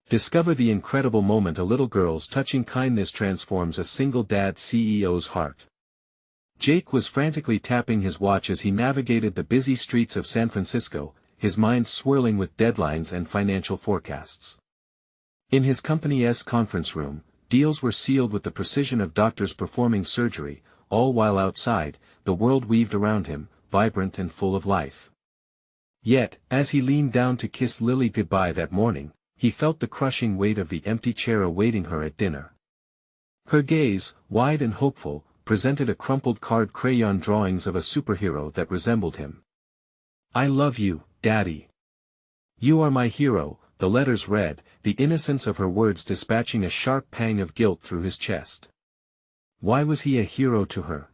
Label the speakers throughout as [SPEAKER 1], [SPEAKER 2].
[SPEAKER 1] Discover the incredible moment a little girl's touching kindness transforms a single dad CEO's heart. Jake was frantically tapping his watch as he navigated the busy streets of San Francisco, his mind swirling with deadlines and financial forecasts. In his company's conference room, deals were sealed with the precision of doctors performing surgery, all while outside, the world weaved around him, vibrant and full of life. Yet, as he leaned down to kiss Lily goodbye that morning, he felt the crushing weight of the empty chair awaiting her at dinner. Her gaze, wide and hopeful, presented a crumpled card crayon drawings of a superhero that resembled him. "I love you, Daddy. You are my hero," the letters read, the innocence of her words dispatching a sharp pang of guilt through his chest. Why was he a hero to her?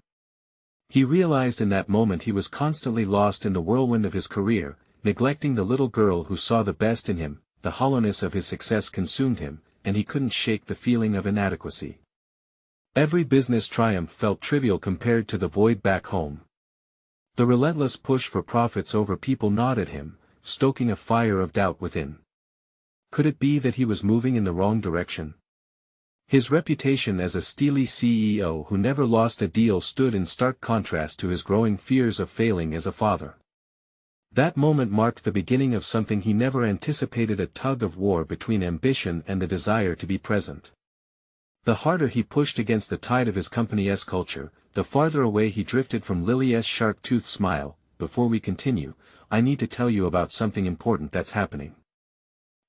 [SPEAKER 1] He realized in that moment he was constantly lost in the whirlwind of his career, neglecting the little girl who saw the best in him. The hollowness of his success consumed him, and he couldn't shake the feeling of inadequacy. Every business triumph felt trivial compared to the void back home. The relentless push for profits over people gnawed at him, stoking a fire of doubt within. Could it be that he was moving in the wrong direction? His reputation as a steely CEO who never lost a deal stood in stark contrast to his growing fears of failing as a father. That moment marked the beginning of something he never anticipated, a tug-of-war between ambition and the desire to be present. The harder he pushed against the tide of his company's culture, the farther away he drifted from Lily's shark-toothed smile. Before we continue, I need to tell you about something important that's happening.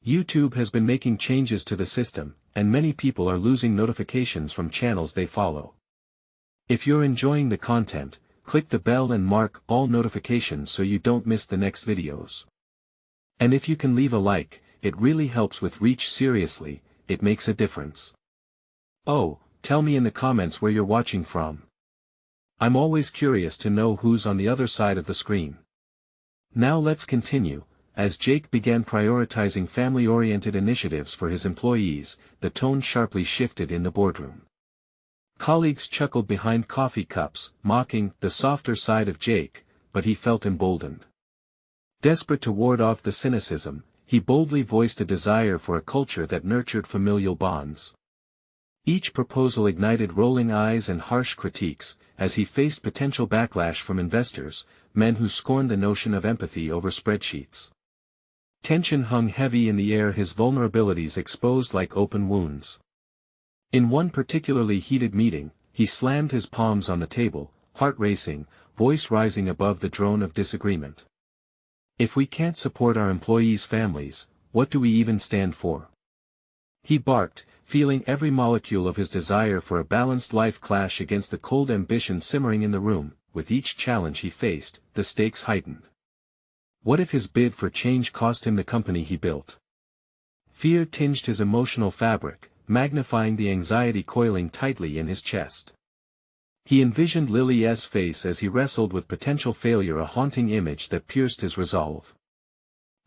[SPEAKER 1] YouTube has been making changes to the system, and many people are losing notifications from channels they follow. If you're enjoying the content, click the bell and mark all notifications so you don't miss the next videos. And if you can leave a like, it really helps with reach. Seriously, it makes a difference. Oh, tell me in the comments where you're watching from. I'm always curious to know who's on the other side of the screen. Now let's continue. As Jake began prioritizing family-oriented initiatives for his employees, the tone sharply shifted in the boardroom. Colleagues chuckled behind coffee cups, mocking the softer side of Jake, but he felt emboldened. Desperate to ward off the cynicism, he boldly voiced a desire for a culture that nurtured familial bonds. Each proposal ignited rolling eyes and harsh critiques, as he faced potential backlash from investors, men who scorned the notion of empathy over spreadsheets. Tension hung heavy in the air, his vulnerabilities exposed like open wounds. In one particularly heated meeting, he slammed his palms on the table, heart racing, voice rising above the drone of disagreement. "If we can't support our employees' families, what do we even stand for?" He barked, feeling every molecule of his desire for a balanced life clash against the cold ambition simmering in the room. With each challenge he faced, the stakes heightened. What if his bid for change cost him the company he built? Fear tinged his emotional fabric, magnifying the anxiety coiling tightly in his chest. He envisioned Lily's face as he wrestled with potential failure, a haunting image that pierced his resolve.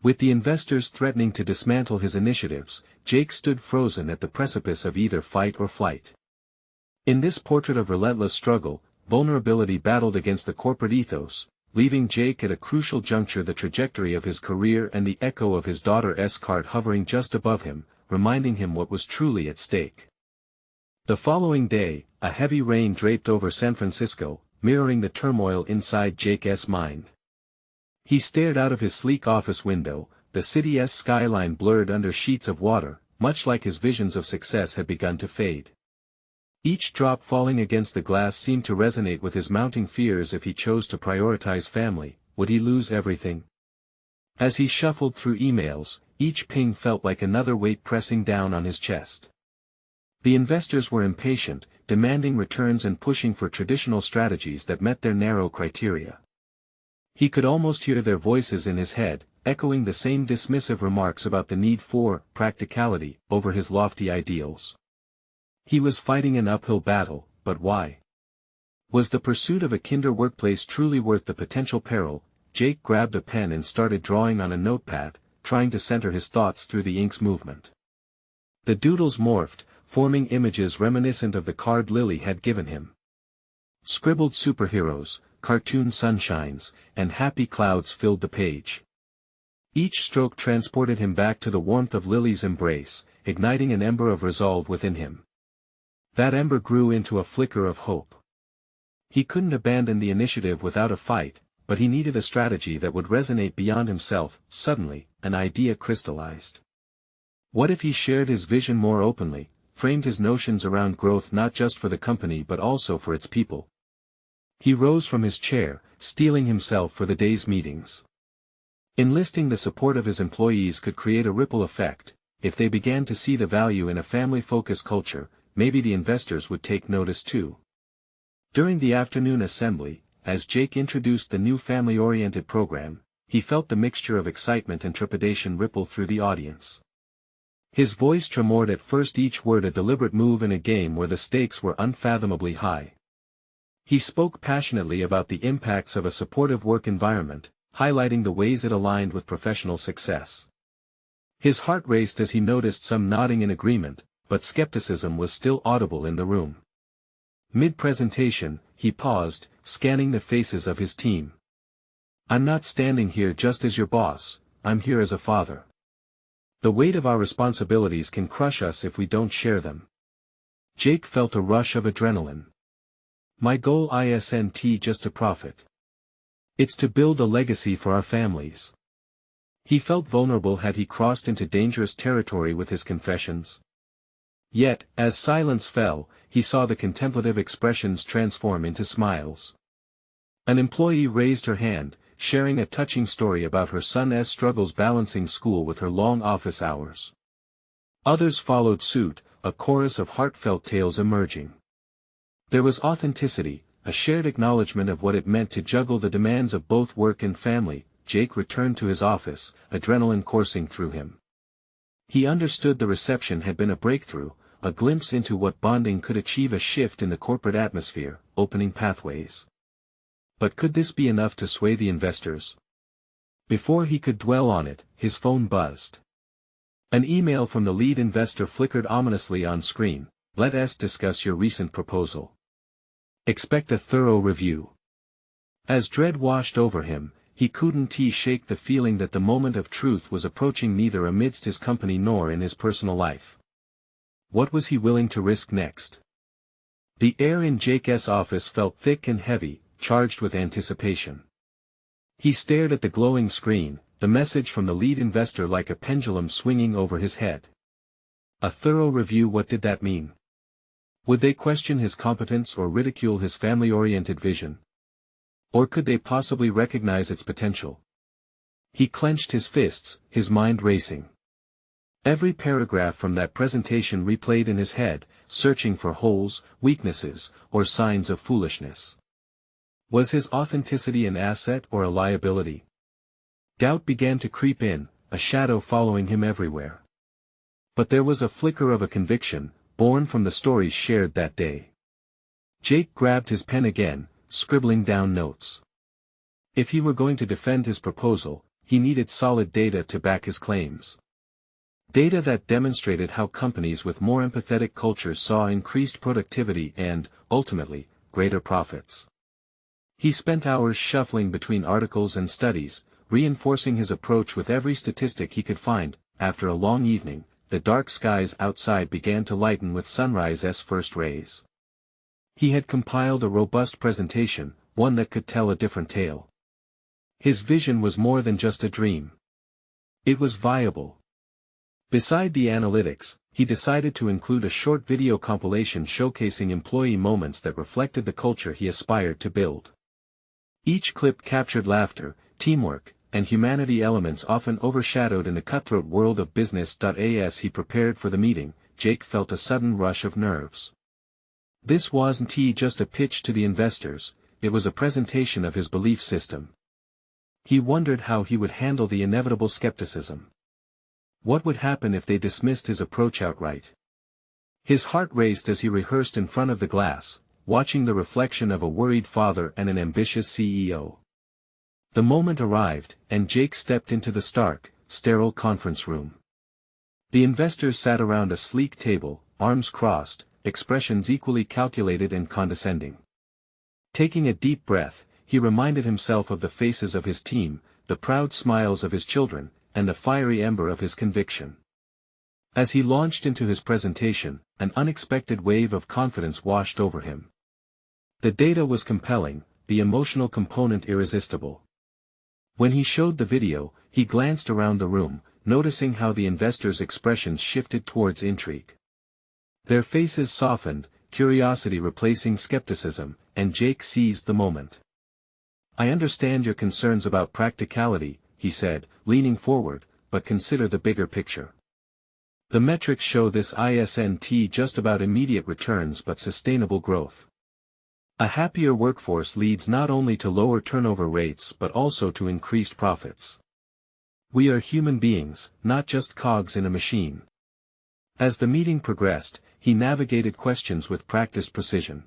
[SPEAKER 1] With the investors threatening to dismantle his initiatives, Jake stood frozen at the precipice of either fight or flight. In this portrait of relentless struggle, vulnerability battled against the corporate ethos, leaving Jake at a crucial juncture, the trajectory of his career and the echo of his daughter's cart hovering just above him, reminding him what was truly at stake. The following day, a heavy rain draped over San Francisco, mirroring the turmoil inside Jake's mind. He stared out of his sleek office window, the city's skyline blurred under sheets of water, much like his visions of success had begun to fade. Each drop falling against the glass seemed to resonate with his mounting fears. If he chose to prioritize family, would he lose everything? As he shuffled through emails, each ping felt like another weight pressing down on his chest. The investors were impatient, demanding returns and pushing for traditional strategies that met their narrow criteria. He could almost hear their voices in his head, echoing the same dismissive remarks about the need for practicality over his lofty ideals. He was fighting an uphill battle, but why? Was the pursuit of a kinder workplace truly worth the potential peril? Jake grabbed a pen and started drawing on a notepad, trying to center his thoughts through the ink's movement. The doodles morphed, forming images reminiscent of the card Lily had given him. Scribbled superheroes, cartoon sunshines, and happy clouds filled the page. Each stroke transported him back to the warmth of Lily's embrace, igniting an ember of resolve within him. That ember grew into a flicker of hope. He couldn't abandon the initiative without a fight, but he needed a strategy that would resonate beyond himself. Suddenly, an idea crystallized. What if he shared his vision more openly, framed his notions around growth not just for the company but also for its people? He rose from his chair, steeling himself for the day's meetings. Enlisting the support of his employees could create a ripple effect. If they began to see the value in a family-focused culture, maybe the investors would take notice too. During the afternoon assembly, as Jake introduced the new family-oriented program, he felt the mixture of excitement and trepidation ripple through the audience. His voice tremored at first, each word a deliberate move in a game where the stakes were unfathomably high. He spoke passionately about the impacts of a supportive work environment, highlighting the ways it aligned with professional success. His heart raced as he noticed some nodding in agreement, but skepticism was still audible in the room. Mid-presentation, he paused, scanning the faces of his team. "I'm not standing here just as your boss, I'm here as a father. The weight of our responsibilities can crush us if we don't share them." Jake felt a rush of adrenaline. "My goal isn't just to profit. It's to build a legacy for our families." He felt vulnerable. Had he crossed into dangerous territory with his confessions? Yet, as silence fell, he saw the contemplative expressions transform into smiles. An employee raised her hand, sharing a touching story about her son's struggles balancing school with her long office hours. Others followed suit, a chorus of heartfelt tales emerging. There was authenticity, a shared acknowledgement of what it meant to juggle the demands of both work and family. Jake returned to his office, adrenaline coursing through him. He understood the reception had been a breakthrough, a glimpse into what bonding could achieve, a shift in the corporate atmosphere, opening pathways. But could this be enough to sway the investors? Before he could dwell on it, his phone buzzed. An email from the lead investor flickered ominously on screen. "Let's discuss your recent proposal. Expect a thorough review." As dread washed over him, he couldn't shake the feeling that the moment of truth was approaching, neither amidst his company nor in his personal life. What was he willing to risk next? The air in Jake's office felt thick and heavy, charged with anticipation. He stared at the glowing screen, the message from the lead investor like a pendulum swinging over his head. A thorough review. What did that mean? Would they question his competence or ridicule his family-oriented vision? Or could they possibly recognize its potential? He clenched his fists, his mind racing. Every paragraph from that presentation replayed in his head, searching for holes, weaknesses, or signs of foolishness. Was his authenticity an asset or a liability? Doubt began to creep in, a shadow following him everywhere. But there was a flicker of a conviction, born from the stories shared that day. Jake grabbed his pen again, scribbling down notes. If he were going to defend his proposal, he needed solid data to back his claims. Data that demonstrated how companies with more empathetic cultures saw increased productivity and, ultimately, greater profits. He spent hours shuffling between articles and studies, reinforcing his approach with every statistic he could find. After a long evening, the dark skies outside began to lighten with sunrise's first rays. He had compiled a robust presentation, one that could tell a different tale. His vision was more than just a dream. It was viable. Beside the analytics, he decided to include a short video compilation showcasing employee moments that reflected the culture he aspired to build. Each clip captured laughter, teamwork, and humanity, elements often overshadowed in the cutthroat world of business. As he prepared for the meeting, Jake felt a sudden rush of nerves. This wasn't just a pitch to the investors, it was a presentation of his belief system. He wondered how he would handle the inevitable skepticism. What would happen if they dismissed his approach outright? His heart raced as he rehearsed in front of the glass, watching the reflection of a worried father and an ambitious CEO. The moment arrived, and Jake stepped into the stark, sterile conference room. The investors sat around a sleek table, arms crossed, expressions equally calculated and condescending. Taking a deep breath, he reminded himself of the faces of his team, the proud smiles of his children, and the fiery ember of his conviction. As he launched into his presentation, an unexpected wave of confidence washed over him. The data was compelling, the emotional component irresistible. When he showed the video, he glanced around the room, noticing how the investors' expressions shifted towards intrigue. Their faces softened, curiosity replacing skepticism, and Jake seized the moment. "I understand your concerns about practicality," he said, leaning forward, "but consider the bigger picture. The metrics show this isn't just about immediate returns but sustainable growth. A happier workforce leads not only to lower turnover rates but also to increased profits. We are human beings, not just cogs in a machine." As the meeting progressed, he navigated questions with practiced precision.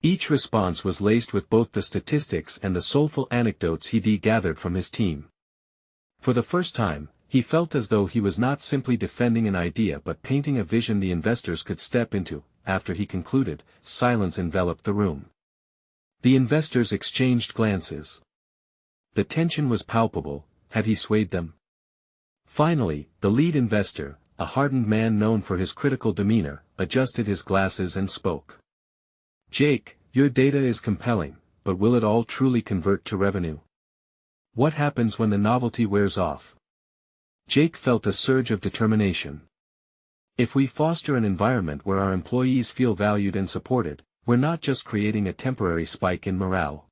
[SPEAKER 1] Each response was laced with both the statistics and the soulful anecdotes he gathered from his team. For the first time, he felt as though he was not simply defending an idea but painting a vision the investors could step into. After he concluded, silence enveloped the room. The investors exchanged glances. The tension was palpable. Had he swayed them? Finally, the lead investor, a hardened man known for his critical demeanor, adjusted his glasses and spoke. "Jake, your data is compelling, but will it all truly convert to revenue? What happens when the novelty wears off?" Jake felt a surge of determination. "If we foster an environment where our employees feel valued and supported, we're not just creating a temporary spike in morale.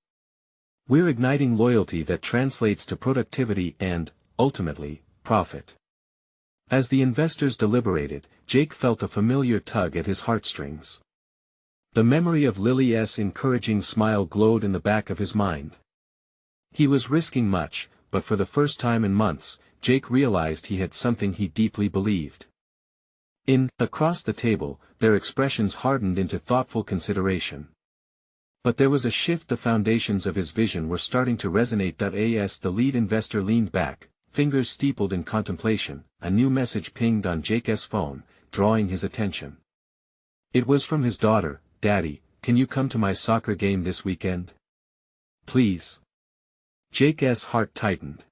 [SPEAKER 1] We're igniting loyalty that translates to productivity and, ultimately, profit." As the investors deliberated, Jake felt a familiar tug at his heartstrings. The memory of Lily's encouraging smile glowed in the back of his mind. He was risking much, but for the first time in months, Jake realized he had something he deeply believed. Across the table, their expressions hardened into thoughtful consideration. But there was a shift. The foundations of his vision were starting to resonate. As the lead investor leaned back, fingers steepled in contemplation, a new message pinged on Jake's phone, drawing his attention. It was from his daughter. "Daddy, can you come to my soccer game this weekend? Please." Jake's heart tightened.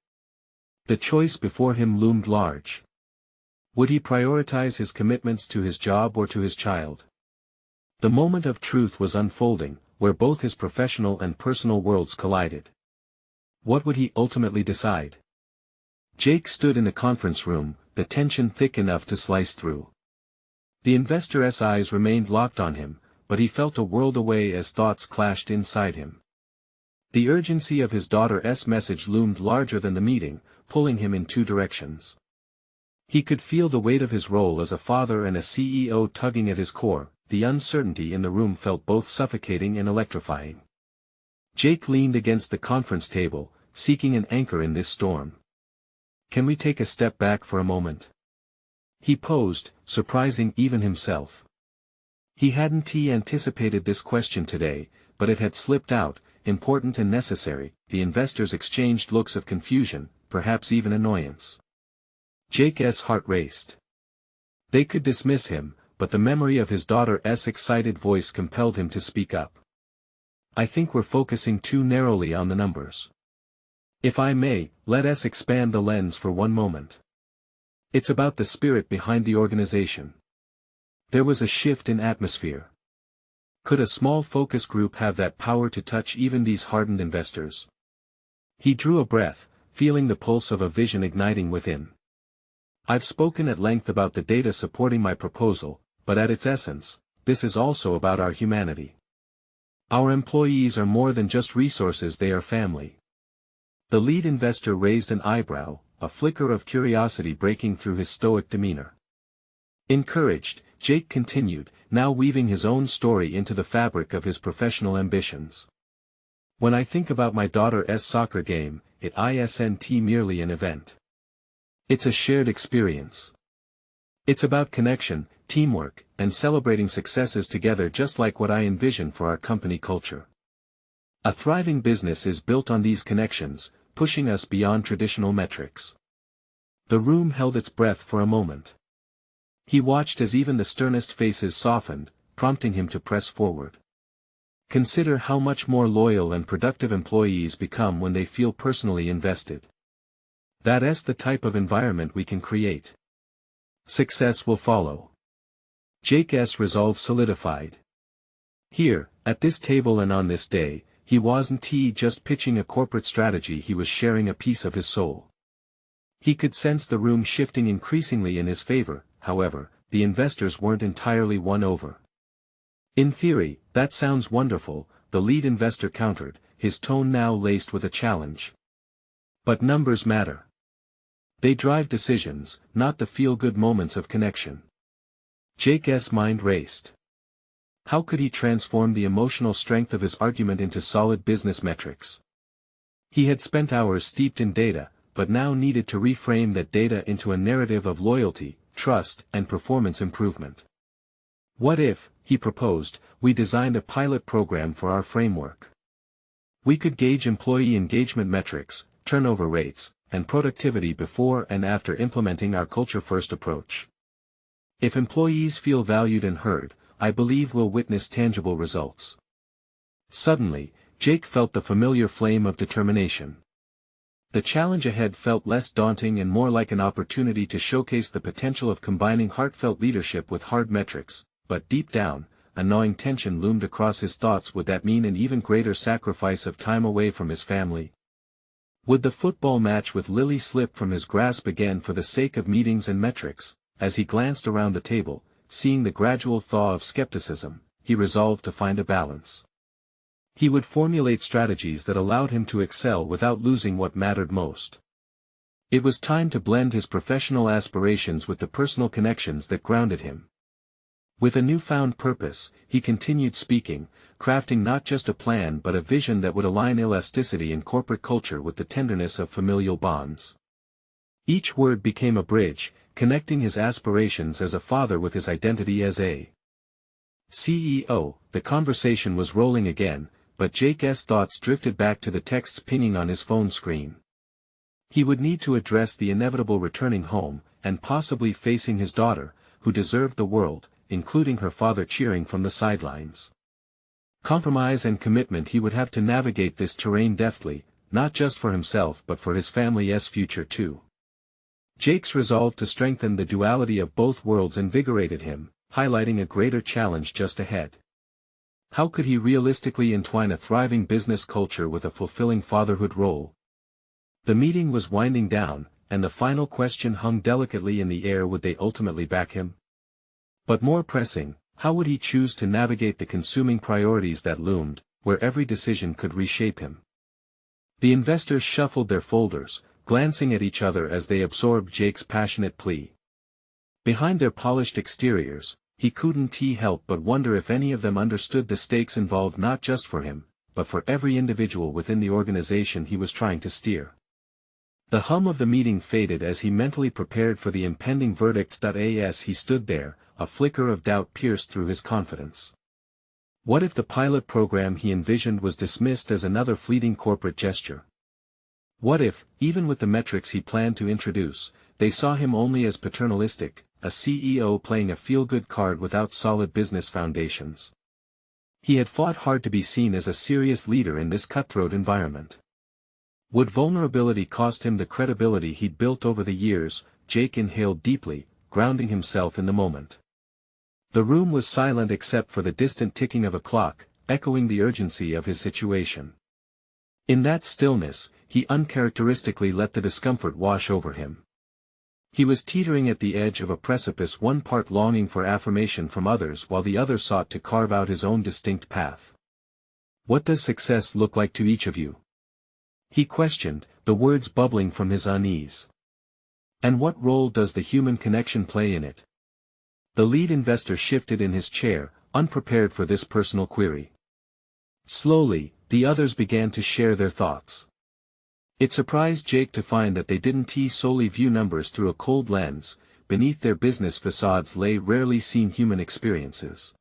[SPEAKER 1] The choice before him loomed large. Would he prioritize his commitments to his job or to his child? The moment of truth was unfolding, where both his professional and personal worlds collided. What would he ultimately decide? Jake stood in the conference room, the tension thick enough to slice through. The investor's eyes remained locked on him, but he felt a world away as thoughts clashed inside him. The urgency of his daughter's message loomed larger than the meeting, pulling him in two directions. He could feel the weight of his role as a father and a CEO tugging at his core. The uncertainty in the room felt both suffocating and electrifying. Jake leaned against the conference table, seeking an anchor in this storm. "Can we take a step back for a moment?" he posed, surprising even himself. He hadn't anticipated this question today, but it had slipped out, important and necessary. The investors exchanged looks of confusion, perhaps even annoyance. Jake's heart raced. They could dismiss him, but the memory of his daughter's excited voice compelled him to speak up. "I think we're focusing too narrowly on the numbers. If I may, let us expand the lens for one moment. It's about the spirit behind the organization." There was a shift in atmosphere. Could a small focus group have that power to touch even these hardened investors? He drew a breath, feeling the pulse of a vision igniting within. "I've spoken at length about the data supporting my proposal, but at its essence, this is also about our humanity. Our employees are more than just resources, they are family." The lead investor raised an eyebrow, a flicker of curiosity breaking through his stoic demeanor. Encouraged, Jake continued, now weaving his own story into the fabric of his professional ambitions. "When I think about my daughter's soccer game, it isn't merely an event. It's a shared experience. It's about connection, teamwork, and celebrating successes together, just like what I envision for our company culture. A thriving business is built on these connections, pushing us beyond traditional metrics." The room held its breath for a moment. He watched as even the sternest faces softened, prompting him to press forward. "Consider how much more loyal and productive employees become when they feel personally invested. That's the type of environment we can create. Success will follow. Jake's resolve solidified. Here, at this table and on this day, he wasn't just pitching a corporate strategy, he was sharing a piece of his soul. He could sense the room shifting increasingly in his favor. However, the investors weren't entirely won over. In theory, that sounds wonderful, the lead investor countered, his tone now laced with a challenge. But numbers matter. They drive decisions, not the feel-good moments of connection. Jake's mind raced. How could he transform the emotional strength of his argument into solid business metrics? He had spent hours steeped in data, but now needed to reframe that data into a narrative of loyalty, trust, and performance improvement. What if, he proposed, we designed a pilot program for our framework? We could gauge employee engagement metrics, turnover rates, and productivity before and after implementing our culture-first approach. If employees feel valued and heard, I believe we'll witness tangible results. Suddenly, Jake felt the familiar flame of determination. The challenge ahead felt less daunting and more like an opportunity to showcase the potential of combining heartfelt leadership with hard metrics, but deep down, a gnawing tension loomed across his thoughts. Would that mean an even greater sacrifice of time away from his family? Would the football match with Lily slip from his grasp again for the sake of meetings and metrics? As he glanced around the table, seeing the gradual thaw of skepticism, he resolved to find a balance. He would formulate strategies that allowed him to excel without losing what mattered most. It was time to blend his professional aspirations with the personal connections that grounded him. With a newfound purpose, he continued speaking, crafting not just a plan but a vision that would align elasticity in corporate culture with the tenderness of familial bonds. Each word became a bridge, connecting his aspirations as a father with his identity as a CEO. The conversation was rolling again, but Jake's thoughts drifted back to the texts pinging on his phone screen. He would need to address the inevitable returning home, and possibly facing his daughter, who deserved the world, including her father cheering from the sidelines. Compromise and commitment. He would have to navigate this terrain deftly, not just for himself but for his family's future too. Jake's resolve to strengthen the duality of both worlds invigorated him, highlighting a greater challenge just ahead. How could he realistically entwine a thriving business culture with a fulfilling fatherhood role? The meeting was winding down, and the final question hung delicately in the air: would they ultimately back him? But more pressing, how would he choose to navigate the consuming priorities that loomed, where every decision could reshape him? The investors shuffled their folders, glancing at each other as they absorbed Jake's passionate plea. Behind their polished exteriors, he couldn't help but wonder if any of them understood the stakes involved, not just for him, but for every individual within the organization he was trying to steer. The hum of the meeting faded as he mentally prepared for the impending verdict. As he stood there, a flicker of doubt pierced through his confidence. What if the pilot program he envisioned was dismissed as another fleeting corporate gesture? What if, even with the metrics he planned to introduce, they saw him only as paternalistic, a CEO playing a feel-good card without solid business foundations? He had fought hard to be seen as a serious leader in this cutthroat environment. Would vulnerability cost him the credibility he'd built over the years? Jake inhaled deeply, grounding himself in the moment. The room was silent except for the distant ticking of a clock, echoing the urgency of his situation. In that stillness, he uncharacteristically let the discomfort wash over him. He was teetering at the edge of a precipice, one part longing for affirmation from others while the other sought to carve out his own distinct path. What does success look like to each of you? He questioned, the words bubbling from his unease. And what role does the human connection play in it? The lead investor shifted in his chair, unprepared for this personal query. Slowly, the others began to share their thoughts. It surprised Jake to find that they didn't solely view numbers through a cold lens. Beneath their business facades lay rarely seen human experiences.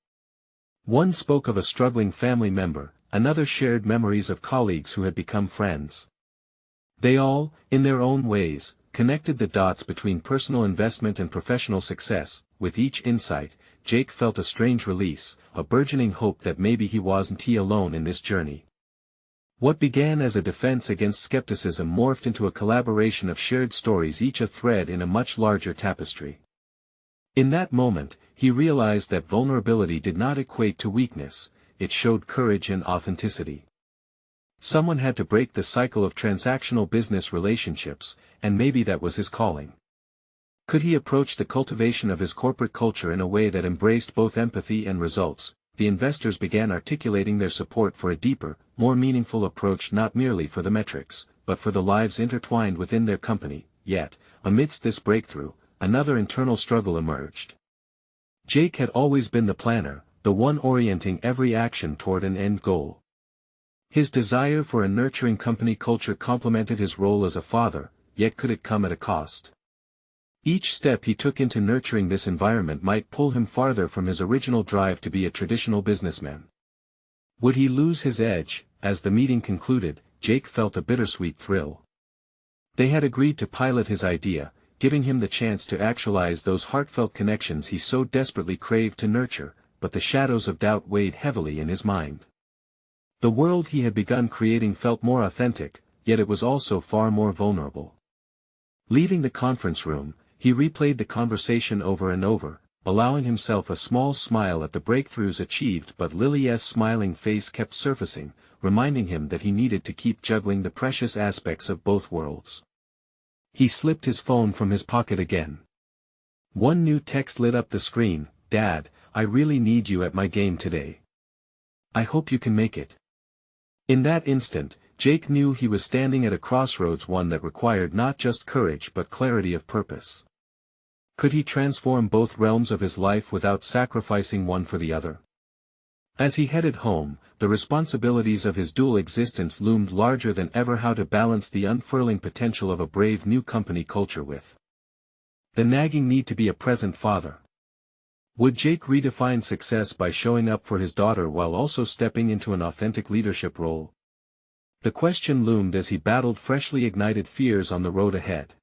[SPEAKER 1] One spoke of a struggling family member, another shared memories of colleagues who had become friends. They all, in their own ways, connected the dots between personal investment and professional success. With each insight, Jake felt a strange release, a burgeoning hope that maybe he wasn't alone in this journey. What began as a defense against skepticism morphed into a collaboration of shared stories, each a thread in a much larger tapestry. In that moment, he realized that vulnerability did not equate to weakness, it showed courage and authenticity. Someone had to break the cycle of transactional business relationships, and maybe that was his calling. Could he approach the cultivation of his corporate culture in a way that embraced both empathy and results? The investors began articulating their support for a deeper, more meaningful approach, not merely for the metrics, but for the lives intertwined within their company. Yet, amidst this breakthrough, another internal struggle emerged. Jake had always been the planner, the one orienting every action toward an end goal. His desire for a nurturing company culture complemented his role as a father, yet could it come at a cost? Each step he took into nurturing this environment might pull him farther from his original drive to be a traditional businessman. Would he lose his edge? As the meeting concluded, Jake felt a bittersweet thrill. They had agreed to pilot his idea, giving him the chance to actualize those heartfelt connections he so desperately craved to nurture, but the shadows of doubt weighed heavily in his mind. The world he had begun creating felt more authentic, yet it was also far more vulnerable. Leaving the conference room, he replayed the conversation over and over, allowing himself a small smile at the breakthroughs achieved, but Lily's smiling face kept surfacing, reminding him that he needed to keep juggling the precious aspects of both worlds. He slipped his phone from his pocket again. One new text lit up the screen: "Dad, I really need you at my game today. I hope you can make it." In that instant, Jake knew he was standing at a crossroads, one that required not just courage but clarity of purpose. Could he transform both realms of his life without sacrificing one for the other? As he headed home, the responsibilities of his dual existence loomed larger than ever: how to balance the unfurling potential of a brave new company culture with the nagging need to be a present father. Would Jake redefine success by showing up for his daughter while also stepping into an authentic leadership role? The question loomed as he battled freshly ignited fears on the road ahead.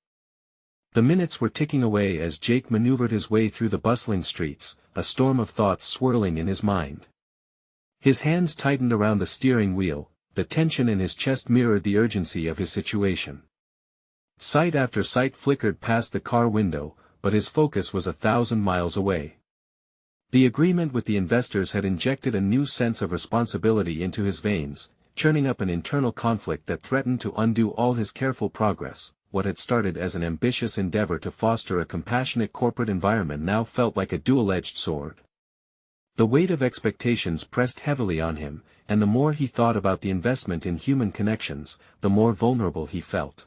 [SPEAKER 1] The minutes were ticking away as Jake maneuvered his way through the bustling streets, a storm of thoughts swirling in his mind. His hands tightened around the steering wheel, the tension in his chest mirrored the urgency of his situation. Sight after sight flickered past the car window, but his focus was 1,000 miles away. The agreement with the investors had injected a new sense of responsibility into his veins, churning up an internal conflict that threatened to undo all his careful progress. What had started as an ambitious endeavor to foster a compassionate corporate environment now felt like a dual-edged sword. The weight of expectations pressed heavily on him, and the more he thought about the investment in human connections, the more vulnerable he felt.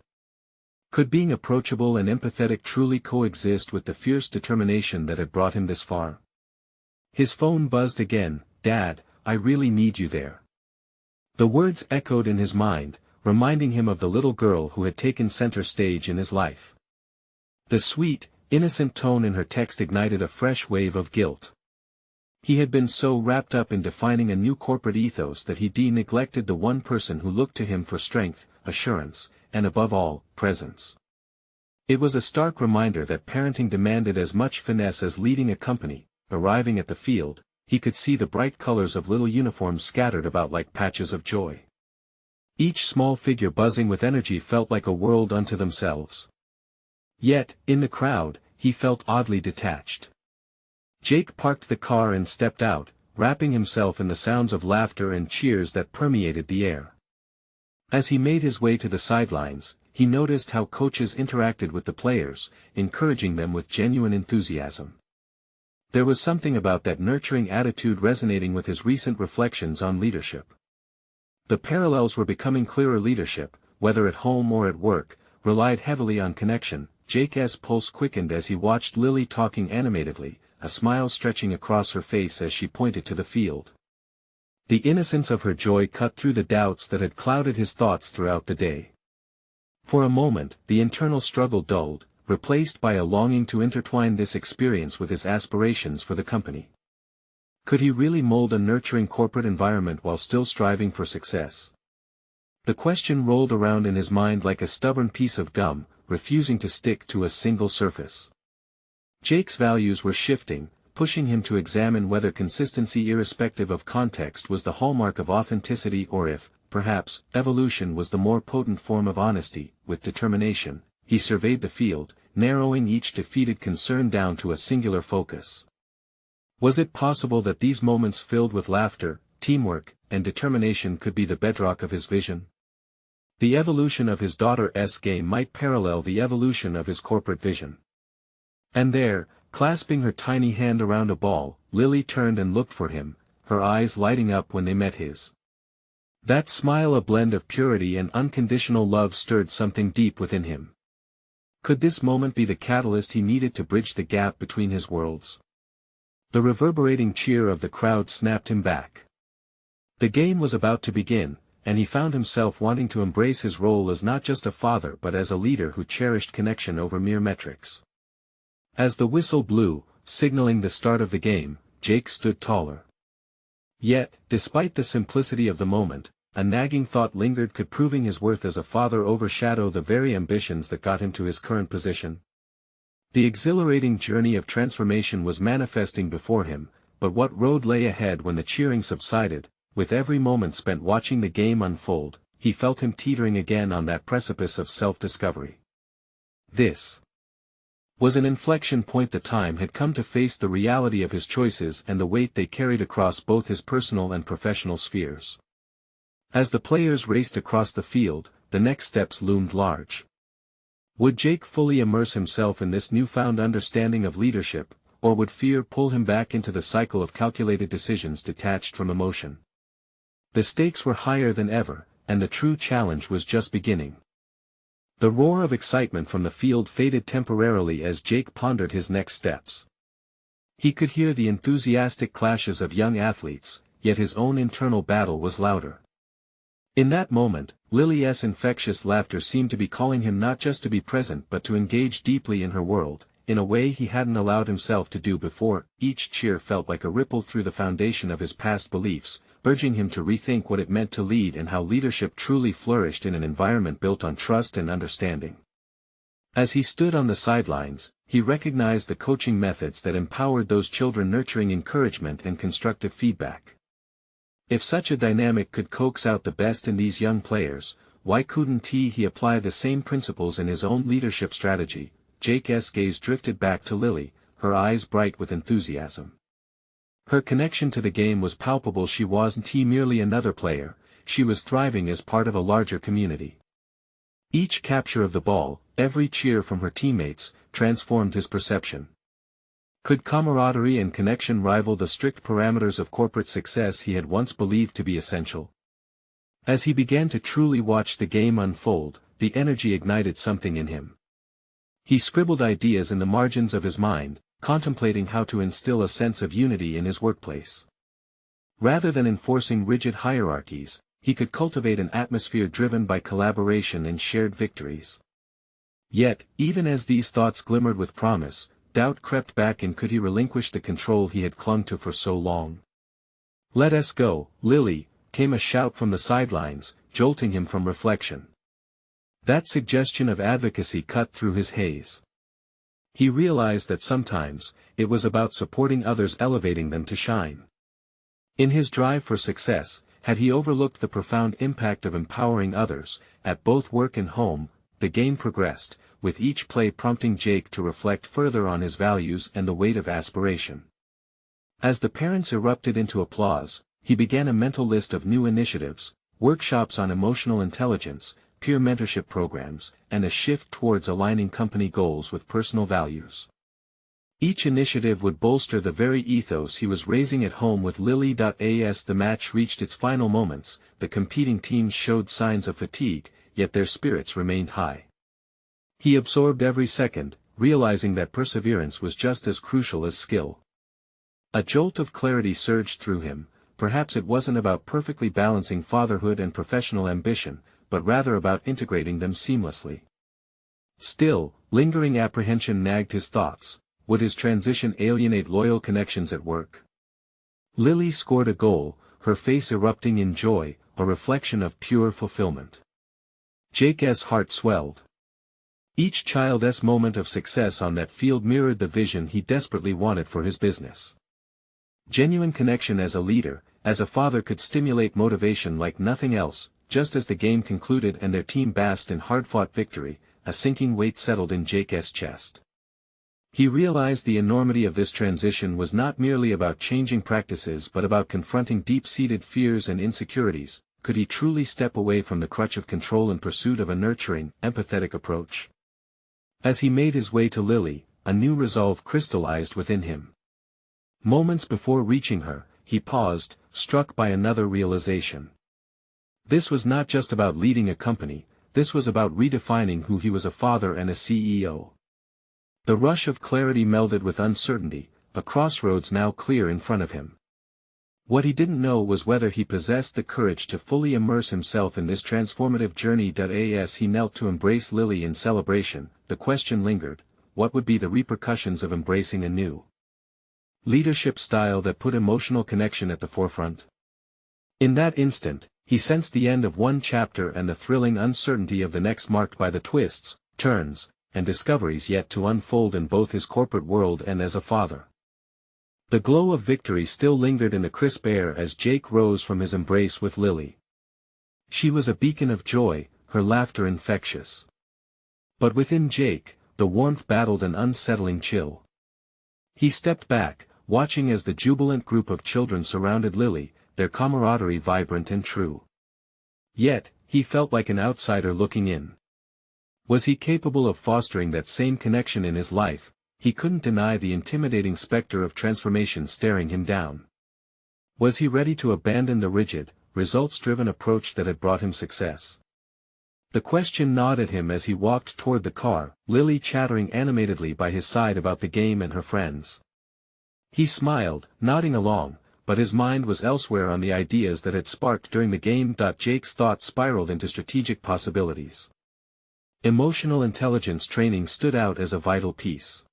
[SPEAKER 1] Could being approachable and empathetic truly coexist with the fierce determination that had brought him this far? His phone buzzed again. "Dad, I really need you there." The words echoed in his mind, reminding him of the little girl who had taken center stage in his life. The sweet, innocent tone in her text ignited a fresh wave of guilt. He had been so wrapped up in defining a new corporate ethos that he neglected the one person who looked to him for strength, assurance, and above all, presence. It was a stark reminder that parenting demanded as much finesse as leading a company. Arriving at the field, he could see the bright colors of little uniforms scattered about like patches of joy. Each small figure buzzing with energy felt like a world unto themselves. Yet, in the crowd, he felt oddly detached. Jake parked the car and stepped out, wrapping himself in the sounds of laughter and cheers that permeated the air. As he made his way to the sidelines, he noticed how coaches interacted with the players, encouraging them with genuine enthusiasm. There was something about that nurturing attitude resonating with his recent reflections on leadership. The parallels were becoming clearer. Leadership, whether at home or at work, relied heavily on connection. Jake's pulse quickened as he watched Lily talking animatedly, a smile stretching across her face as she pointed to the field. The innocence of her joy cut through the doubts that had clouded his thoughts throughout the day. For a moment, the internal struggle dulled, replaced by a longing to intertwine this experience with his aspirations for the company. Could he really mold a nurturing corporate environment while still striving for success? The question rolled around in his mind like a stubborn piece of gum, refusing to stick to a single surface. Jake's values were shifting, pushing him to examine whether consistency irrespective of context was the hallmark of authenticity or if, perhaps, evolution was the more potent form of honesty. With determination, he surveyed the field, narrowing each defeated concern down to a singular focus. Was it possible that these moments filled with laughter, teamwork, and determination could be the bedrock of his vision? The evolution of his daughter's game might parallel the evolution of his corporate vision. And there, clasping her tiny hand around a ball, Lily turned and looked for him, her eyes lighting up when they met his. That smile, a blend of purity and unconditional love, stirred something deep within him. Could this moment be the catalyst he needed to bridge the gap between his worlds? The reverberating cheer of the crowd snapped him back. The game was about to begin, and he found himself wanting to embrace his role as not just a father but as a leader who cherished connection over mere metrics. As the whistle blew, signaling the start of the game, Jake stood taller. Yet, despite the simplicity of the moment, a nagging thought lingered: could proving his worth as a father overshadow the very ambitions that got him to his current position? The exhilarating journey of transformation was manifesting before him, but what road lay ahead when the cheering subsided? With every moment spent watching the game unfold, he felt him teetering again on that precipice of self-discovery. This was an inflection point. The time had come to face the reality of his choices and the weight they carried across both his personal and professional spheres. As the players raced across the field, the next steps loomed large. Would Jake fully immerse himself in this newfound understanding of leadership, or would fear pull him back into the cycle of calculated decisions detached from emotion? The stakes were higher than ever, and the true challenge was just beginning. The roar of excitement from the field faded temporarily as Jake pondered his next steps. He could hear the enthusiastic clashes of young athletes, yet his own internal battle was louder. In that moment, Lily's infectious laughter seemed to be calling him not just to be present but to engage deeply in her world, in a way he hadn't allowed himself to do before. Each cheer felt like a ripple through the foundation of his past beliefs, urging him to rethink what it meant to lead and how leadership truly flourished in an environment built on trust and understanding. As he stood on the sidelines, he recognized the coaching methods that empowered those children, nurturing encouragement and constructive feedback. If such a dynamic could coax out the best in these young players, why couldn't he apply the same principles in his own leadership strategy? Jake's gaze drifted back to Lily, her eyes bright with enthusiasm. Her connection to the game was palpable. She wasn't merely another player, she was thriving as part of a larger community. Each capture of the ball, every cheer from her teammates, transformed his perception. Could camaraderie and connection rival the strict parameters of corporate success he had once believed to be essential? As he began to truly watch the game unfold, the energy ignited something in him. He scribbled ideas in the margins of his mind, contemplating how to instill a sense of unity in his workplace. Rather than enforcing rigid hierarchies, he could cultivate an atmosphere driven by collaboration and shared victories. Yet, even as these thoughts glimmered with promise, doubt crept back in. Could he relinquish the control he had clung to for so long? "Let us go, Lily," came a shout from the sidelines, jolting him from reflection. That suggestion of advocacy cut through his haze. He realized that sometimes, it was about supporting others, elevating them to shine. In his drive for success, had he overlooked the profound impact of empowering others? At both work and home, the game progressed, with each play prompting Jake to reflect further on his values and the weight of aspiration. As the parents erupted into applause, he began a mental list of new initiatives: workshops on emotional intelligence, peer mentorship programs, and a shift towards aligning company goals with personal values. Each initiative would bolster the very ethos he was raising at home with Lily. As the match reached its final moments, the competing teams showed signs of fatigue, yet their spirits remained high. He absorbed every second, realizing that perseverance was just as crucial as skill. A jolt of clarity surged through him. Perhaps it wasn't about perfectly balancing fatherhood and professional ambition, but rather about integrating them seamlessly. Still, lingering apprehension nagged his thoughts. Would his transition alienate loyal connections at work? Lily scored a goal, her face erupting in joy, a reflection of pure fulfillment. Jake's heart swelled. Each child's moment of success on that field mirrored the vision he desperately wanted for his business. Genuine connection as a leader, as a father, could stimulate motivation like nothing else. just as the game concluded and their team basked in hard-fought victory, a sinking weight settled in Jake's chest. He realized the enormity of this transition was not merely about changing practices but about confronting deep-seated fears and insecurities. Could he truly step away from the crutch of control in pursuit of a nurturing, empathetic approach? As he made his way to Lily, a new resolve crystallized within him. Moments before reaching her, he paused, struck by another realization. This was not just about leading a company, this was about redefining who he was: a father and a CEO. The rush of clarity melded with uncertainty, a crossroads now clear in front of him. What he didn't know was whether he possessed the courage to fully immerse himself in this transformative journey. As he knelt to embrace Lily in celebration, the question lingered: what would be the repercussions of embracing a new leadership style that put emotional connection at the forefront? In that instant, he sensed the end of one chapter and the thrilling uncertainty of the next, marked by the twists, turns, and discoveries yet to unfold in both his corporate world and as a father. The glow of victory still lingered in the crisp air as Jake rose from his embrace with Lily. She was a beacon of joy, her laughter infectious. But within Jake, the warmth battled an unsettling chill. He stepped back, watching as the jubilant group of children surrounded Lily, their camaraderie vibrant and true. Yet, he felt like an outsider looking in. Was he capable of fostering that same connection in his life? He couldn't deny the intimidating specter of transformation staring him down. Was he ready to abandon the rigid, results-driven approach that had brought him success? The question gnawed at him as he walked toward the car, Lily chattering animatedly by his side about the game and her friends. He smiled, nodding along, but his mind was elsewhere on the ideas that had sparked during the game. Jake's thoughts spiraled into strategic possibilities. Emotional intelligence training stood out as a vital piece.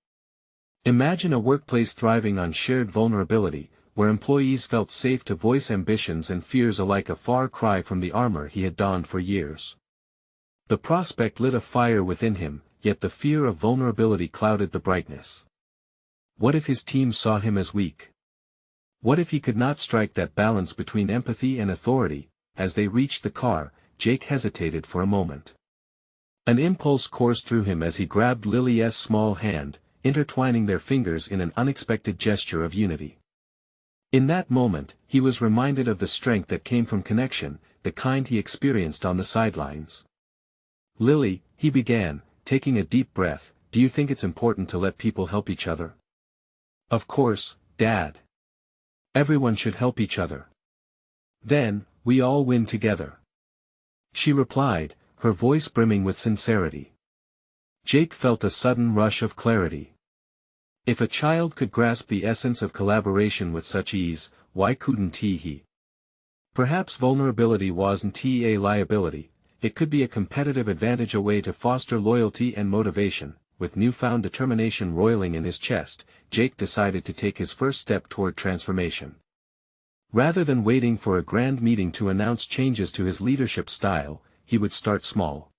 [SPEAKER 1] Imagine a workplace thriving on shared vulnerability, where employees felt safe to voice ambitions and fears alike, a far cry from the armor he had donned for years. The prospect lit a fire within him, yet the fear of vulnerability clouded the brightness. What if his team saw him as weak? What if he could not strike that balance between empathy and authority? As they reached the car, Jake hesitated for a moment. An impulse coursed through him as he grabbed Lily's small hand, intertwining their fingers in an unexpected gesture of unity. In that moment, he was reminded of the strength that came from connection, the kind he experienced on the sidelines. "Lily," he began, taking a deep breath, "do you think it's important to let people help each other?" "Of course, Dad. Everyone should help each other. Then, we all win together," she replied, her voice brimming with sincerity. Jake felt a sudden rush of clarity. If a child could grasp the essence of collaboration with such ease, why couldn't he? Perhaps vulnerability wasn't a liability, it could be a competitive advantage, a way to foster loyalty and motivation. With newfound determination roiling in his chest, Jake decided to take his first step toward transformation. Rather than waiting for a grand meeting to announce changes to his leadership style, he would start small.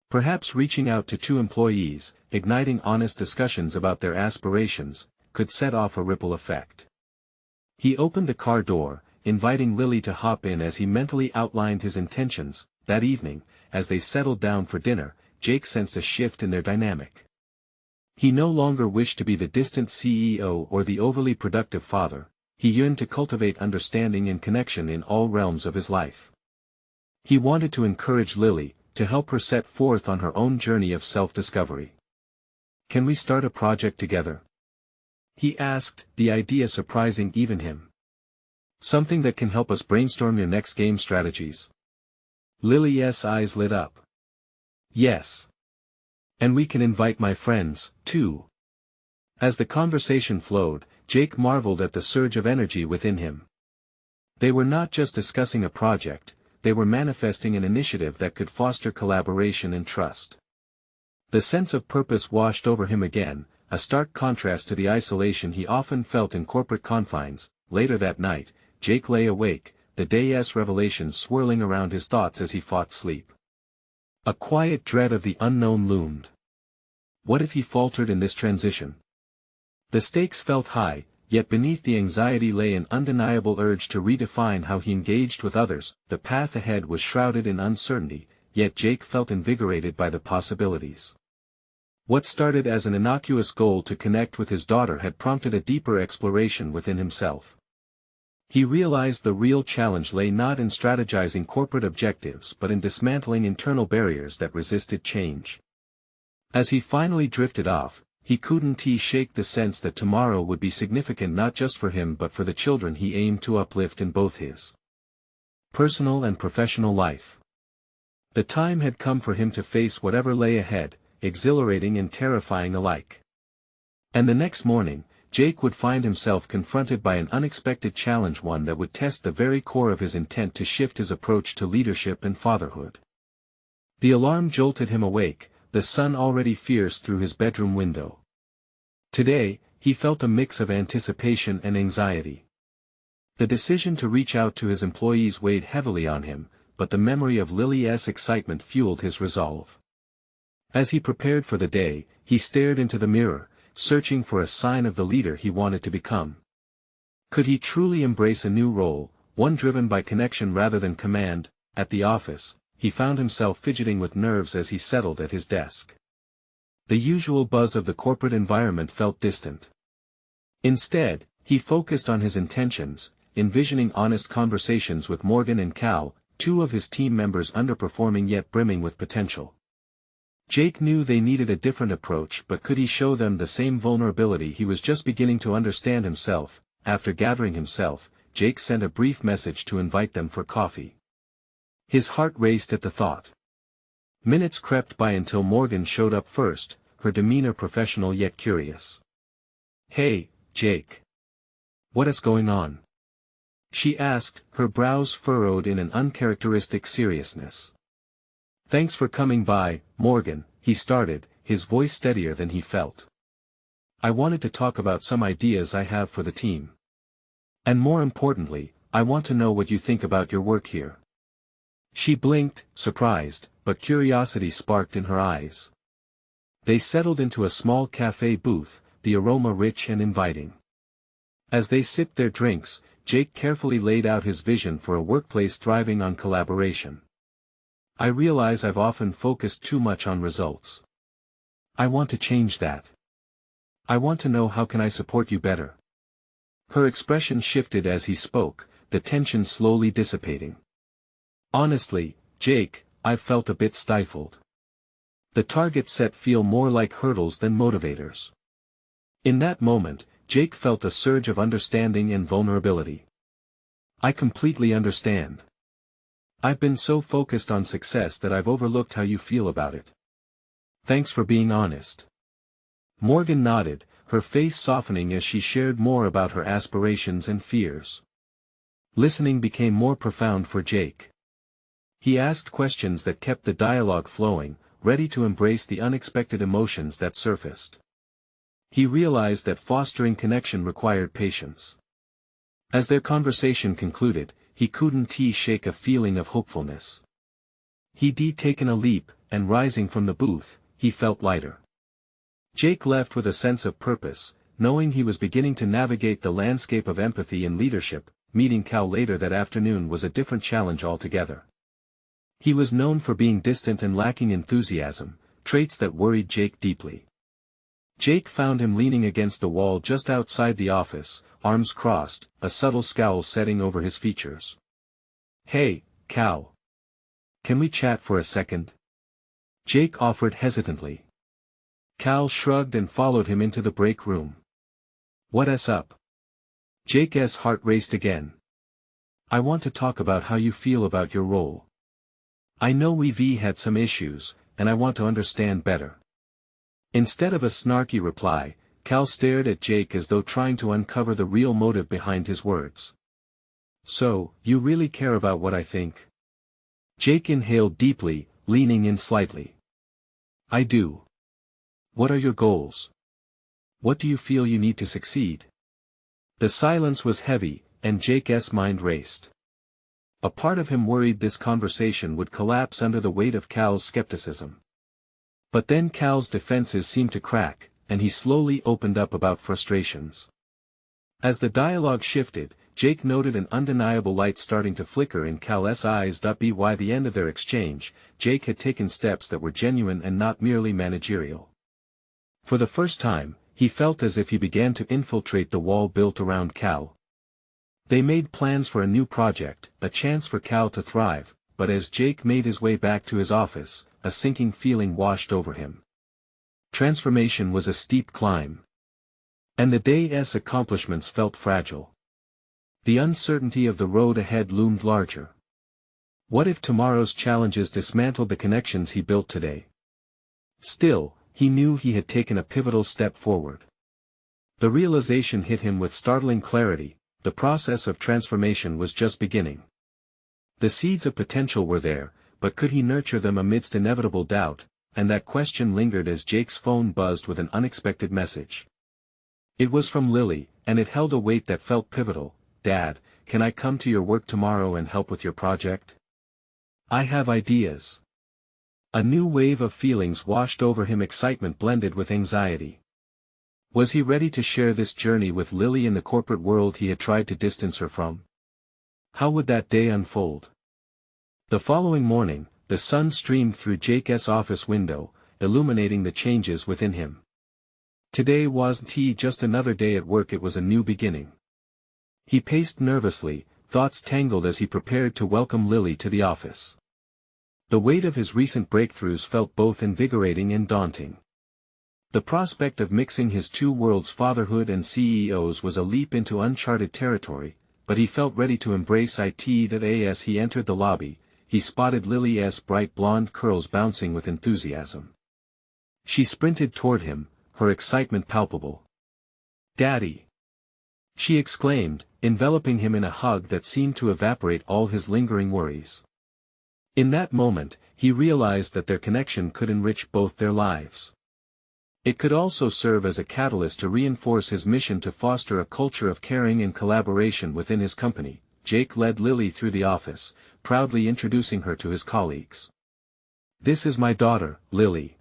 [SPEAKER 1] Perhaps reaching out to 2 employees, igniting honest discussions about their aspirations, could set off a ripple effect. He opened the car door, inviting Lily to hop in as he mentally outlined his intentions. That evening, as they settled down for dinner, Jake sensed a shift in their dynamic. He no longer wished to be the distant CEO or the overly productive father, he yearned to cultivate understanding and connection in all realms of his life. He wanted to encourage Lily, to help her set forth on her own journey of self-discovery. "Can we start a project together?" he asked, the idea surprising even him. "Something that can help us brainstorm your next game strategies." Lily's eyes lit up. "Yes. And we can invite my friends, too." As the conversation flowed, Jake marveled at the surge of energy within him. They were not just discussing a project, they were manifesting an initiative that could foster collaboration and trust. The sense of purpose washed over him again, a stark contrast to the isolation he often felt in corporate confines. Later that night, Jake lay awake, the day's revelations swirling around his thoughts as he fought sleep. A quiet dread of the unknown loomed. What if he faltered in this transition? The stakes felt high, yet beneath the anxiety lay an undeniable urge to redefine how he engaged with others. The path ahead was shrouded in uncertainty, yet Jake felt invigorated by the possibilities. What started as an innocuous goal to connect with his daughter had prompted a deeper exploration within himself. He realized the real challenge lay not in strategizing corporate objectives but in dismantling internal barriers that resisted change. As he finally drifted off, he couldn't shake the sense that tomorrow would be significant not just for him but for the children he aimed to uplift in both his personal and professional life. The time had come for him to face whatever lay ahead, exhilarating and terrifying alike. And the next morning, Jake would find himself confronted by an unexpected challenge, one that would test the very core of his intent to shift his approach to leadership and fatherhood. The alarm jolted him awake, the sun already fierce through his bedroom window. Today, he felt a mix of anticipation and anxiety. The decision to reach out to his employees weighed heavily on him, but the memory of Lily's excitement fueled his resolve. As he prepared for the day, he stared into the mirror, searching for a sign of the leader he wanted to become. Could he truly embrace a new role, one driven by connection rather than command? At the office, he found himself fidgeting with nerves as he settled at his desk. The usual buzz of the corporate environment felt distant. Instead, he focused on his intentions, envisioning honest conversations with Morgan and Cal, two of his team members underperforming yet brimming with potential. Jake knew they needed a different approach, but could he show them the same vulnerability? He was just beginning to understand himself. After gathering himself, Jake sent a brief message to invite them for coffee. His heart raced at the thought. Minutes crept by until Morgan showed up first, her demeanor professional yet curious. "Hey, Jake. What is going on?" she asked, her brows furrowed in an uncharacteristic seriousness. "Thanks for coming by, Morgan," he started, his voice steadier than he felt. "I wanted to talk about some ideas I have for the team. And more importantly, I want to know what you think about your work here." She blinked, surprised, but curiosity sparked in her eyes. They settled into a small cafe booth, the aroma rich and inviting. As they sipped their drinks, Jake carefully laid out his vision for a workplace thriving on collaboration. "I realize I've often focused too much on results. I want to change that. I want to know how can I support you better." Her expression shifted as he spoke, the tension slowly dissipating. "Honestly, Jake, I've felt a bit stifled. The targets set feel more like hurdles than motivators." In that moment, Jake felt a surge of understanding and vulnerability. "I completely understand. I've been so focused on success that I've overlooked how you feel about it. Thanks for being honest." Morgan nodded, her face softening as she shared more about her aspirations and fears. Listening became more profound for Jake. He asked questions that kept the dialogue flowing, ready to embrace the unexpected emotions that surfaced. He realized that fostering connection required patience. As their conversation concluded, he couldn't shake a feeling of hopefulness. He'd taken a leap, and rising from the booth, he felt lighter. Jake left with a sense of purpose, knowing he was beginning to navigate the landscape of empathy and leadership. Meeting Cal later that afternoon was a different challenge altogether. He was known for being distant and lacking enthusiasm, traits that worried Jake deeply. Jake found him leaning against the wall just outside the office, arms crossed, a subtle scowl setting over his features. "Hey, Cal. Can we chat for a second?" Jake offered hesitantly. Cal shrugged and followed him into the break room. "What's up?" Jake's heart raced again. "I want to talk about how you feel about your role. I know we've had some issues, and I want to understand better." Instead of a snarky reply, Cal stared at Jake as though trying to uncover the real motive behind his words. "So, you really care about what I think?" Jake inhaled deeply, leaning in slightly. "I do. What are your goals? What do you feel you need to succeed?" The silence was heavy, and Jake's mind raced. A part of him worried this conversation would collapse under the weight of Cal's skepticism. But then Cal's defenses seemed to crack, and he slowly opened up about frustrations. As the dialogue shifted, Jake noted an undeniable light starting to flicker in Cal's eyes. By the end of their exchange, Jake had taken steps that were genuine and not merely managerial. For the first time, he felt as if he began to infiltrate the wall built around Cal. They made plans for a new project, a chance for Cal to thrive, but as Jake made his way back to his office, a sinking feeling washed over him. Transformation was a steep climb. And the day's accomplishments felt fragile. The uncertainty of the road ahead loomed larger. What if tomorrow's challenges dismantled the connections he built today? Still, he knew he had taken a pivotal step forward. The realization hit him with startling clarity: the process of transformation was just beginning. The seeds of potential were there, but could he nurture them amidst inevitable doubt? And that question lingered as Jake's phone buzzed with an unexpected message. It was from Lily, and it held a weight that felt pivotal. "Dad, can I come to your work tomorrow and help with your project? I have ideas." A new wave of feelings washed over him, excitement blended with anxiety. Was he ready to share this journey with Lily in the corporate world he had tried to distance her from? How would that day unfold? The following morning, the sun streamed through Jake's office window, illuminating the changes within him. Today wasn't just another day at work, it was a new beginning. He paced nervously, thoughts tangled as he prepared to welcome Lily to the office. The weight of his recent breakthroughs felt both invigorating and daunting. The prospect of mixing his two worlds, fatherhood and CEOs, was a leap into uncharted territory, but he felt ready to embrace it. As he entered the lobby, he spotted Lily's bright blonde curls bouncing with enthusiasm. She sprinted toward him, her excitement palpable. "Daddy!" she exclaimed, enveloping him in a hug that seemed to evaporate all his lingering worries. In that moment, he realized that their connection could enrich both their lives. It could also serve as a catalyst to reinforce his mission to foster a culture of caring and collaboration within his company. Jake led Lily through the office, proudly introducing her to his colleagues. "This is my daughter, Lily.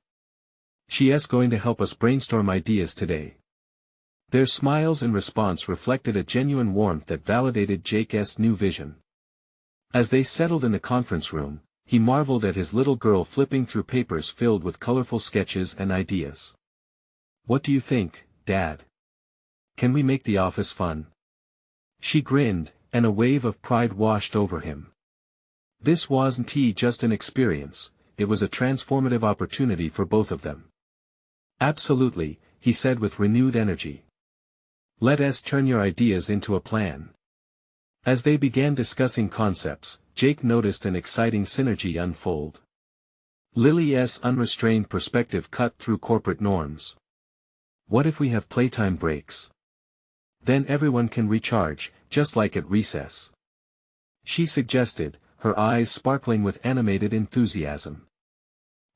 [SPEAKER 1] She's going to help us brainstorm ideas today." Their smiles and response reflected a genuine warmth that validated Jake's new vision. As they settled in the conference room, he marveled at his little girl flipping through papers filled with colorful sketches and ideas. "What do you think, Dad? Can we make the office fun?" She grinned, and a wave of pride washed over him. This wasn't just an experience, it was a transformative opportunity for both of them. "Absolutely," he said with renewed energy. "Let's turn your ideas into a plan." As they began discussing concepts, Jake noticed an exciting synergy unfold. Lily's unrestrained perspective cut through corporate norms. "What if we have playtime breaks? Then everyone can recharge, just like at recess," she suggested, her eyes sparkling with animated enthusiasm.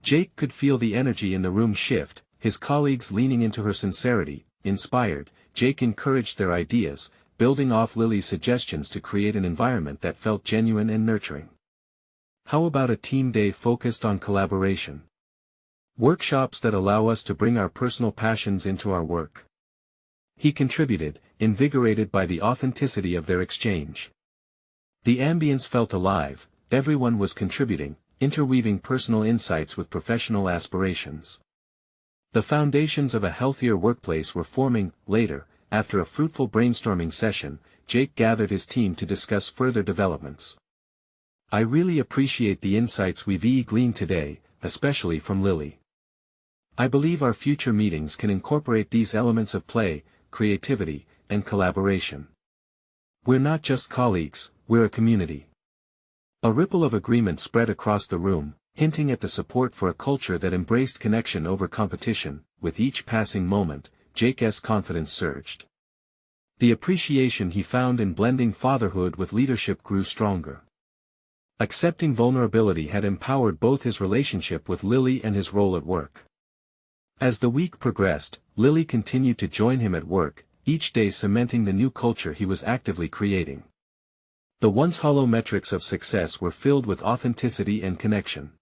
[SPEAKER 1] Jake could feel the energy in the room shift, his colleagues leaning into her sincerity. Inspired, Jake encouraged their ideas, building off Lily's suggestions to create an environment that felt genuine and nurturing. "How about a team day focused on collaboration? Workshops that allow us to bring our personal passions into our work?" He contributed, invigorated by the authenticity of their exchange. The ambience felt alive, everyone was contributing, interweaving personal insights with professional aspirations. The foundations of a healthier workplace were forming. Later, after a fruitful brainstorming session, Jake gathered his team to discuss further developments. "I really appreciate the insights we've gleaned today, especially from Lily. I believe our future meetings can incorporate these elements of play, creativity, and collaboration. We're not just colleagues, we're a community." A ripple of agreement spread across the room, hinting at the support for a culture that embraced connection over competition. With each passing moment, Jake's confidence surged. The appreciation he found in blending fatherhood with leadership grew stronger. Accepting vulnerability had empowered both his relationship with Lily and his role at work. As the week progressed, Lily continued to join him at work, each day cementing the new culture he was actively creating. The once hollow metrics of success were filled with authenticity and connection.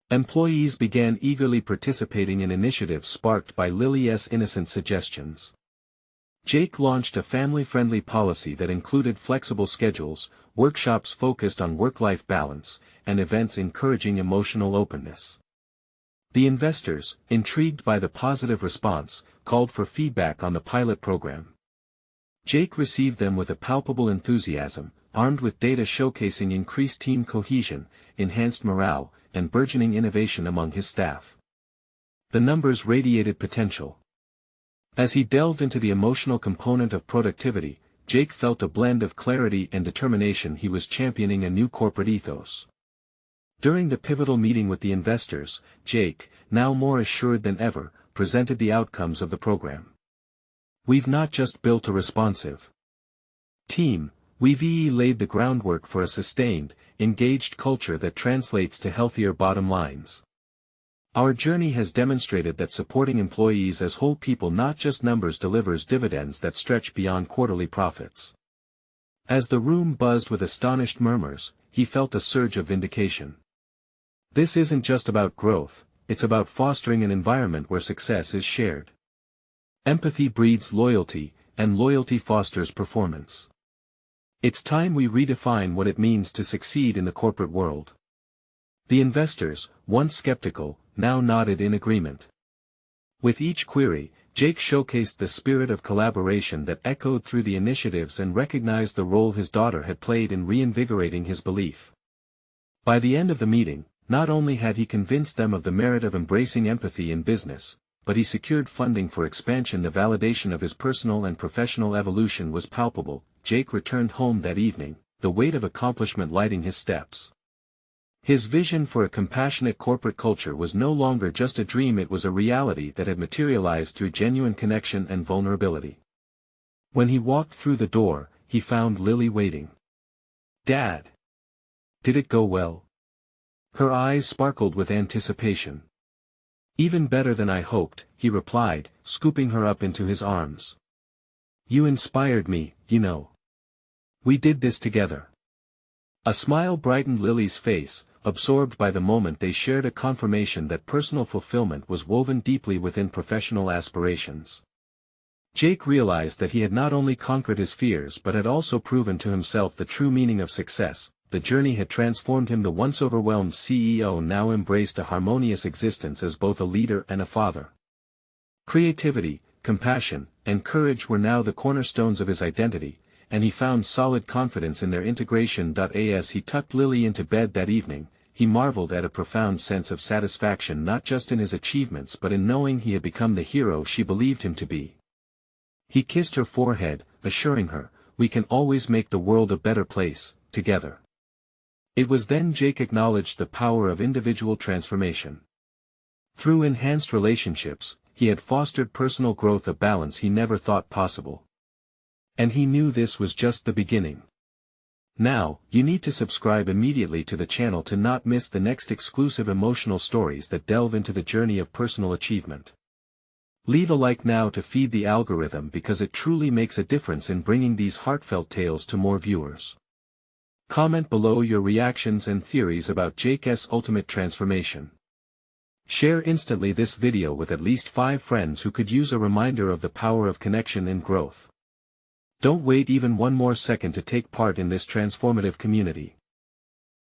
[SPEAKER 1] Employees began eagerly participating in initiatives sparked by Lily's innocent suggestions. Jake launched a family-friendly policy that included flexible schedules, workshops focused on work-life balance, and events encouraging emotional openness. The investors, intrigued by the positive response, called for feedback on the pilot program. Jake received them with a palpable enthusiasm, armed with data showcasing increased team cohesion, enhanced morale, and burgeoning innovation among his staff. The numbers radiated potential. As he delved into the emotional component of productivity, Jake felt a blend of clarity and determination. He was championing a new corporate ethos. During the pivotal meeting with the investors, Jake, now more assured than ever, presented the outcomes of the program. We've not just built a responsive team, we've laid the groundwork for a sustained, engaged culture that translates to healthier bottom lines. Our journey has demonstrated that supporting employees as whole people, not just numbers, delivers dividends that stretch beyond quarterly profits. As the room buzzed with astonished murmurs, he felt a surge of vindication. This isn't just about growth, it's about fostering an environment where success is shared. Empathy breeds loyalty, and loyalty fosters performance. It's time we redefine what it means to succeed in the corporate world. The investors, once skeptical, now nodded in agreement. With each query, Jake showcased the spirit of collaboration that echoed through the initiatives and recognized the role his daughter had played in reinvigorating his belief. By the end of the meeting, not only had he convinced them of the merit of embracing empathy in business, but he secured funding for expansion. The validation of his personal and professional evolution was palpable. Jake returned home that evening, the weight of accomplishment lighting his steps. His vision for a compassionate corporate culture was no longer just a dream, it was a reality that had materialized through genuine connection and vulnerability. When he walked through the door, he found Lily waiting. "Dad! Did it go well?" Her eyes sparkled with anticipation. "Even better than I hoped," he replied, scooping her up into his arms. "You inspired me, you know. We did this together." A smile brightened Lily's face, absorbed by the moment they shared, a confirmation that personal fulfillment was woven deeply within professional aspirations. Jake realized that he had not only conquered his fears but had also proven to himself the true meaning of success. The journey had transformed him. The once overwhelmed CEO now embraced a harmonious existence as both a leader and a father. Creativity, compassion, and courage were now the cornerstones of his identity, and he found solid confidence in their integration. As he tucked Lily into bed that evening, he marveled at a profound sense of satisfaction, not just in his achievements but in knowing he had become the hero she believed him to be. He kissed her forehead, assuring her, "We can always make the world a better place, together." It was then Jake acknowledged the power of individual transformation. Through enhanced relationships, he had fostered personal growth, a balance he never thought possible. And he knew this was just the beginning. Now, you need to subscribe immediately to the channel to not miss the next exclusive emotional stories that delve into the journey of personal achievement. Leave a like now to feed the algorithm, because it truly makes a difference in bringing these heartfelt tales to more viewers. Comment below your reactions and theories about Jake's ultimate transformation. Share instantly this video with at least 5 friends who could use a reminder of the power of connection and growth. Don't wait even one more second to take part in this transformative community.